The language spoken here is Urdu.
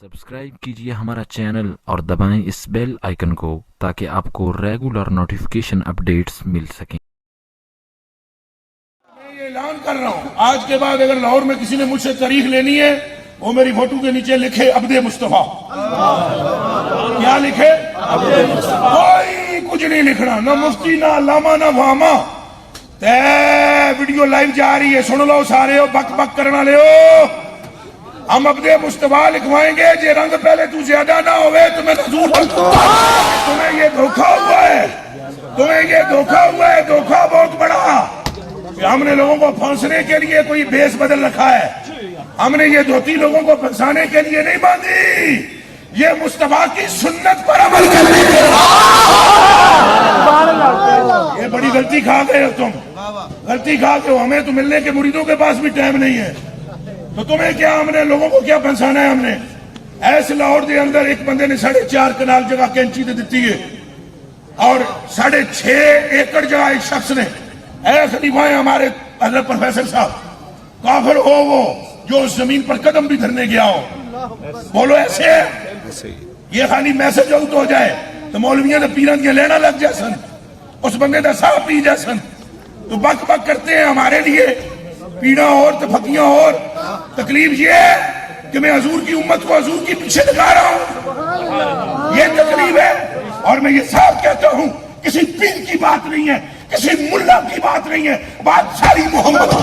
سبسکرائب کیجئے ہمارا چینل اور دبائیں اس بیل آئیکن کو تاکہ آپ کو ریگولر نوٹیفیکیشن اپڈیٹس مل سکیں۔ میں یہ اعلان کر رہا ہوں، آج کے بعد اگر لاہور میں کسی نے مجھ سے تاریخ لینی ہے وہ میری فوٹو کے نیچے لکھے عبد مصطفیٰ۔ کیا لکھے؟ کوئی کچھ نہیں لکھنا، نہ مفتی نہ علامہ نہ وامہ۔ ویڈیو لائیو جا رہی ہے، سن لو سارے ہو، بک بک کرنا لے ہو۔ ہم عبد مصطفیٰ لکھوائیں گے، جے رنگ پہلے تو زیادہ نہ ہوئے تمہیں حضور تمہیں یہ دھوکہ ہوا ہے، تمہیں یہ دھوکہ ہوا ہے، دھوکہ بہت بڑا کہ ہم نے لوگوں کو پھانسنے کے لیے کوئی بیس بدل رکھا ہے۔ ہم نے یہ دھوتی لوگوں کو پھنسانے کے لیے نہیں باندھی، یہ مصطفیٰ کی سنت پر عمل کرنے کے لیے۔ یہ بڑی غلطی کھا گئے ہو تم، غلطی کھا کے ہو۔ ہمیں تو ملنے کے مریدوں کے پاس بھی ٹائم نہیں ہے، تو تمہیں کیا، ہم نے لوگوں کو کیا پھنسانا ہے؟ ہم نے ایسے لاہور دے اندر ایک بندے نے 4.5 کنال جگہ کینچی دے دیتی ہے، اور 6.5 ایکڑ جگہ ایک شخص نے، اے خلیفہ ہمارے حضرت پروفیسر صاحب، کافر ہو وہ جو اس زمین پر قدم بھی دھرنے گیا ہو، بولو ایسے ہے؟ یہ خالی میسج آؤٹ ہو جائے تو مولویاں نے پیران دیا لینا لگ جائے سن، اس بندے دا صاحب پی جائے سن، تو بک بک کرتے ہیں ہمارے لیے، پیڑا اور تفقیاں اور۔ تکلیف یہ ہے کہ میں حضور کی امت کو حضور کی پیچھے لگا رہا ہوں، یہ تکلیف ہے۔ اور میں یہ صاحب کہتا ہوں، کسی پیر کی بات نہیں ہے، کسی ملا کی بات نہیں ہے، بات ساری محمد